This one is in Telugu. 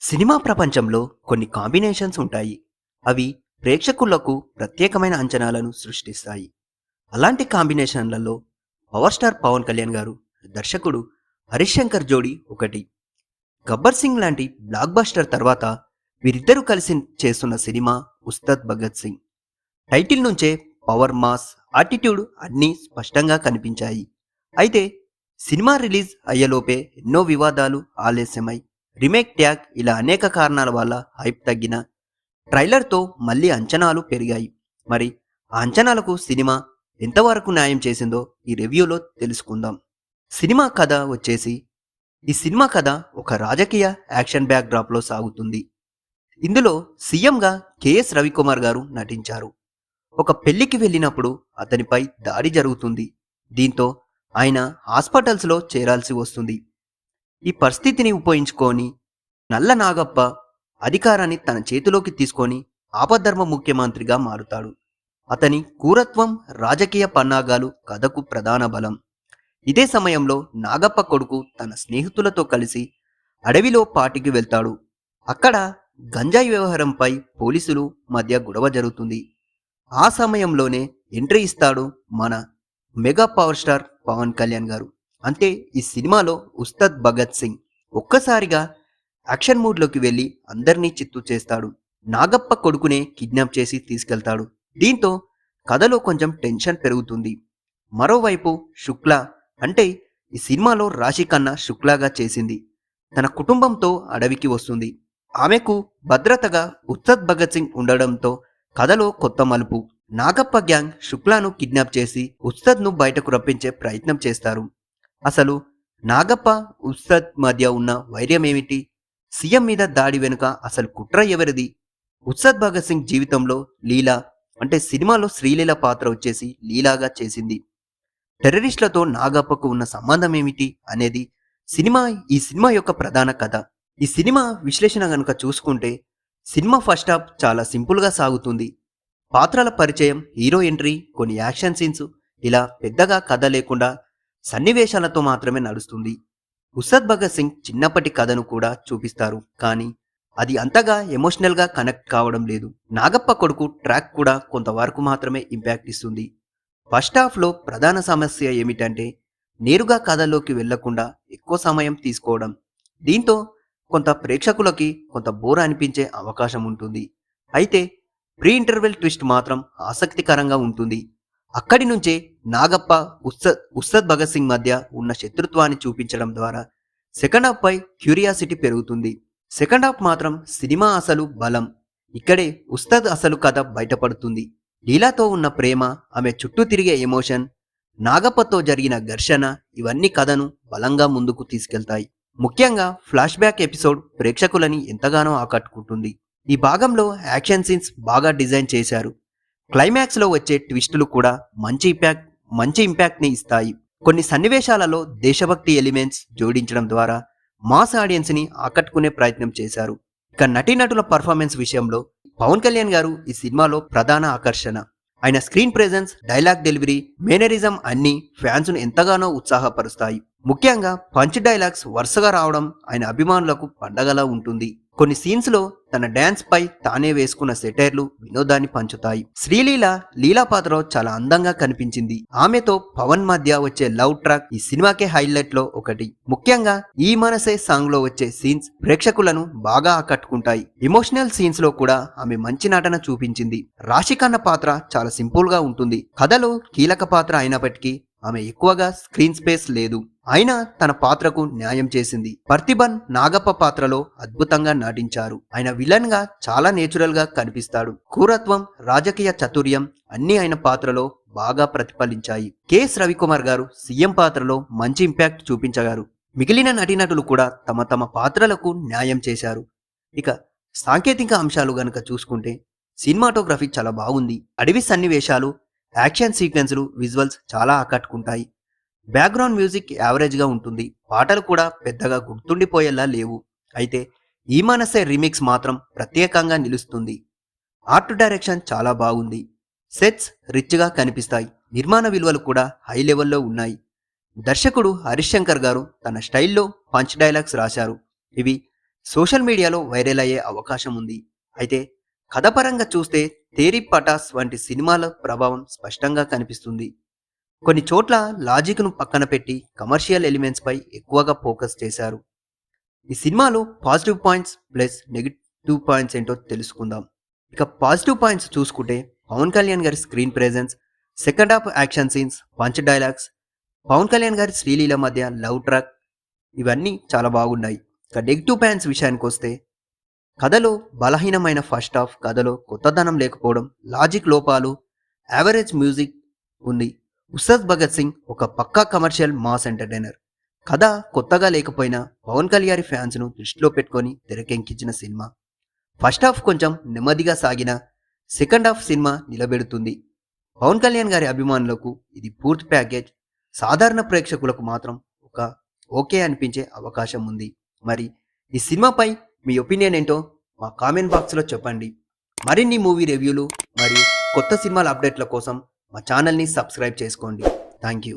సినిమా ప్రపంచంలో కొన్ని కాంబినేషన్స్ ఉంటాయి. అవి ప్రేక్షకులకు ప్రత్యేకమైన అంచనాలను సృష్టిస్తాయి. అలాంటి కాంబినేషన్లలో పవర్ స్టార్ పవన్ కళ్యాణ్ గారు, దర్శకుడు హరీష్ శంకర్ జోడీ ఒకటి. గబ్బర్ సింగ్ లాంటి బ్లాక్ బస్టర్ తర్వాత వీరిద్దరూ కలిసి చేస్తున్న సినిమా ఉస్తాద్ భగత్ సింగ్. టైటిల్ నుంచే పవర్, మాస్, ఆటిట్యూడ్ అన్నీ స్పష్టంగా కనిపించాయి. అయితే సినిమా రిలీజ్ అయ్యేలోపే ఎన్నో వివాదాలు ఆలస్యమై రీమేక్ ట్యాగ్ ఇలా అనేక కారణాల వల్ల హైప్ తగ్గిన ట్రైలర్తో మళ్ళీ అంచనాలు పెరిగాయి. మరి ఆ అంచనాలకు సినిమా ఎంతవరకు న్యాయం చేసిందో ఈ రివ్యూలో తెలుసుకుందాం. సినిమా కథ వచ్చేసి ఈ సినిమా కథ ఒక రాజకీయ యాక్షన్ బ్యాక్ డ్రాప్లో సాగుతుంది. ఇందులో సీఎంగా కెఎస్ రవికుమార్ గారు నటించారు. ఒక పెళ్లికి వెళ్ళినప్పుడు అతనిపై దాడి జరుగుతుంది. దీంతో ఆయన హాస్పిటల్స్లో చేరాల్సి వస్తుంది. ఈ పరిస్థితిని ఉపయోగించుకొని నల్ల నాగప్ప అధికారాన్ని తన చేతిలోకి తీసుకొని ఆపద్ధర్మ ముఖ్యమంత్రిగా మారుతాడు. అతని క్రూరత్వం, రాజకీయ పన్నాగాలు కథకు ప్రధాన బలం. ఇదే సమయంలో నాగప్ప కొడుకు తన స్నేహితులతో కలిసి అడవిలో పార్టీకి వెళ్తాడు. అక్కడ గంజాయి వ్యవహారంపై పోలీసులు మధ్య గొడవ జరుగుతుంది. ఆ సమయంలోనే ఎంట్రీ ఇస్తాడు మన mega power star Pawan Kalyan garu. అంటే ఈ సినిమాలో ఉస్తాద్ భగత్ సింగ్ ఒక్కసారిగా యాక్షన్ మూడ్లోకి వెళ్ళి అందరినీ చిత్తు చేస్తాడు. నాగప్ప కొడుకునే కిడ్నాప్ చేసి తీసుకెళ్తాడు. దీంతో కథలో కొంచెం టెన్షన్ పెరుగుతుంది. మరోవైపు శుక్లా, అంటే ఈ సినిమాలో రాశి ఖన్నా శుక్లాగా చేసింది, తన కుటుంబంతో అడవికి వస్తుంది. ఆమెకు భద్రతగా ఉస్తాద్ భగత్ సింగ్ ఉండడంతో కథలో కొత్త మలుపు. నాగప్ప గ్యాంగ్ శుక్లాను కిడ్నాప్ చేసి ఉస్తాద్ను బయటకు రప్పించే ప్రయత్నం చేస్తారు. అసలు నాగప్ప, ఉస్తాద్ మధ్య ఉన్న వైర్యం ఏమిటి? సీఎం మీద దాడి వెనుక అసలు కుట్ర ఎవరిది? ఉస్తాద్ భగత్ సింగ్ జీవితంలో లీలా, అంటే సినిమాలో శ్రీలీల పాత్ర వచ్చేసి లీలాగా చేసింది. టెర్రరిస్టులతో నాగప్పకు ఉన్న సంబంధం ఏమిటి అనేది ఈ సినిమా యొక్క ప్రధాన కథ. ఈ సినిమా విశ్లేషణ గనుక చూసుకుంటే సినిమా ఫస్ట్ హాఫ్ చాలా సింపుల్గా సాగుతుంది. పాత్రల పరిచయం, హీరో ఎంట్రీ, కొన్ని యాక్షన్ సీన్స్, ఇలా పెద్దగా కథ లేకుండా సన్నివేశాలతో మాత్రమే నడుస్తుంది. ఉస్తాద్ భగత్ సింగ్ చిన్నప్పటి కథను కూడా చూపిస్తారు, కానీ అది అంతగా ఎమోషనల్గా కనెక్ట్ కావడం లేదు. నాగప్ప కొడుకు ట్రాక్ కూడా కొంతవరకు మాత్రమే ఇంపాక్ట్ ఇస్తుంది. ఫస్ట్ హాఫ్లో ప్రధాన సమస్య ఏమిటంటే నేరుగా కథలోకి వెళ్లకుండా ఎక్కువ సమయం తీసుకోవడం. దీంతో కొంత ప్రేక్షకులకి కొంత బోర్ అనిపించే అవకాశం ఉంటుంది. అయితే ప్రీ ఇంటర్వెల్ ట్విస్ట్ మాత్రం ఆసక్తికరంగా ఉంటుంది. అక్కడి నుంచే నాగప్ప, ఉస్తాద్ భగత్ సింగ్ మధ్య ఉన్న శత్రుత్వాన్ని చూపించడం ద్వారా సెకండ్ హాఫ్ పై క్యూరియాసిటీ పెరుగుతుంది. సెకండ్ హాఫ్ మాత్రం సినిమా అసలు బలం. ఇక్కడే ఉస్తాద్ అసలు కథ బయటపడుతుంది. లీలాతో ఉన్న ప్రేమ, ఆమె చుట్టూ తిరిగే ఎమోషన్, నాగప్పతో జరిగిన ఘర్షణ, ఇవన్నీ కథను బలంగా ముందుకు తీసుకెళ్తాయి. ముఖ్యంగా ఫ్లాష్ బ్యాక్ ఎపిసోడ్ ప్రేక్షకులని ఎంతగానో ఆకట్టుకుంటుంది. ఈ భాగంలో యాక్షన్ సీన్స్ బాగా డిజైన్ చేశారు. క్లైమాక్స్లో వచ్చే ట్విస్టులు కూడా మంచి ఇంపాక్ట్ని ఇస్తాయి. కొన్ని సన్నివేశాలలో దేశభక్తి ఎలిమెంట్స్ జోడించడం ద్వారా మాస్ ఆడియన్స్ని ఆకట్టుకునే ప్రయత్నం చేశారు. ఇక నటీనటుల పర్ఫార్మెన్స్ విషయంలో పవన్ కళ్యాణ్ గారు ఈ సినిమాలో ప్రధాన ఆకర్షణ. ఆయన screen presence, dialogue delivery, mannerism అన్నీ ఫ్యాన్స్ను ఎంతగానో ఉత్సాహపరుస్తాయి. ముఖ్యంగా పంచ్ డైలాగ్స్ వరుసగా రావడం ఆయన అభిమానులకు పండగలా ఉంటుంది. కొన్ని సీన్స్లో తన డ్యాన్స్ పై తానే వేసుకున్న సెటైర్లు వినోదాన్ని పంచుతాయి. లీలా పాత్ర చాలా అందంగా కనిపించింది. ఆమెతో పవన్ మధ్య వచ్చే లవ్ ట్రాక్ ఈ సినిమాకే హైలైట్ లో ఒకటి. ముఖ్యంగా ఈ మనసే సాంగ్ లో వచ్చే సీన్స్ ప్రేక్షకులను బాగా ఆకట్టుకుంటాయి. ఎమోషనల్ సీన్స్ లో కూడా ఆమె మంచి నటన చూపించింది. రాశి ఖన్నా పాత్ర చాలా సింపుల్ గా ఉంటుంది. కథలో కీలక పాత్ర అయినప్పటికీ ఆమె ఎక్కువగా స్క్రీన్ స్పేస్ లేదు. అయినా తన పాత్రకు న్యాయం చేసింది. పర్తిబన్ నాగప్ప పాత్రలో అద్భుతంగా నటించారు. ఆయన విలన్ గా చాలా నేచురల్ గా కనిపిస్తాడు. క్రూరత్వం, రాజకీయ చాతుర్యం అన్నీ ఆయన పాత్రలో బాగా ప్రతిఫలించాయి. కెఎస్ రవికుమార్ గారు సీఎం పాత్రలో మంచి ఇంపాక్ట్ చూపించగారు. మిగిలిన నటీనటులు కూడా తమ తమ పాత్రలకు న్యాయం చేశారు. ఇక సాంకేతిక అంశాలు గనక చూసుకుంటే సినిమాటోగ్రఫీ చాలా బాగుంది. అడవి సన్నివేశాలు, యాక్షన్ సీక్వెన్స్లు, విజువల్స్ చాలా ఆకట్టుకుంటాయి. బ్యాక్గ్రౌండ్ మ్యూజిక్ యావరేజ్గా ఉంటుంది. పాటలు కూడా పెద్దగా గుర్తుండిపోయేలా లేవు. అయితే ఈ మనసే రీమిక్స్ మాత్రం ప్రత్యేకంగా నిలుస్తుంది. ఆర్ట్ డైరెక్షన్ చాలా బాగుంది. సెట్స్ రిచ్గా కనిపిస్తాయి. నిర్మాణ విలువలు కూడా హై లెవెల్లో ఉన్నాయి. దర్శకుడు హరీష్ శంకర్ గారు తన స్టైల్లో పంచ్ డైలాగ్స్ రాశారు. ఇవి సోషల్ మీడియాలో వైరల్ అయ్యే అవకాశం ఉంది. అయితే కథపరంగా చూస్తే తేరీ పటాస్ వంటి సినిమాల ప్రభావం స్పష్టంగా కనిపిస్తుంది. కొన్ని చోట్ల లాజిక్ను పక్కన పెట్టి కమర్షియల్ ఎలిమెంట్స్ పై ఎక్కువగా ఫోకస్ చేశారు. ఈ సినిమాలో positive points plus negative points ఏంటో తెలుసుకుందాం. ఇక పాజిటివ్ పాయింట్స్ చూసుకుంటే Pawan Kalyan garu screen presence, second half action scenes, punch dialogues, Pawan Kalyan garu Sreeleela మధ్య లవ్ ట్రాక్, ఇవన్నీ చాలా బాగున్నాయి. ఇక నెగిటివ్ పాయింట్స్ విషయానికి వస్తే కథలో బలహీనమైన ఫస్ట్ హాఫ్, కథలో కొత్తదనం లేకపోవడం, లాజిక్ లోపాలు, యావరేజ్ మ్యూజిక్ ఉంది. ఉస్తాద్ భగత్ సింగ్ ఒక పక్కా కమర్షియల్ మాస్ ఎంటర్టైనర్. కథ కొత్తగా లేకపోయినా పవన్ కళ్యాణ్ ఫ్యాన్స్ను దృష్టిలో పెట్టుకొని తెరకెక్కించిన సినిమా. ఫస్ట్ హాఫ్ కొంచెం నెమ్మదిగా సాగిన సెకండ్ హాఫ్ సినిమా నిలబెడుతుంది. పవన్ కళ్యాణ్ గారి అభిమానులకు ఇది పూర్తి ప్యాకేజ్. సాధారణ ప్రేక్షకులకు మాత్రం ఒక ఓకే అనిపించే అవకాశం ఉంది. మరి ఈ సినిమాపై మీ ఒపీనియన్ ఏంటో మా కామెంట్ బాక్స్లో చెప్పండి. మరిన్ని మూవీ రివ్యూలు మరియు కొత్త సినిమాల అప్డేట్ల కోసం మా ఛానల్ని సబ్స్క్రైబ్ చేసుకోండి. Thank you.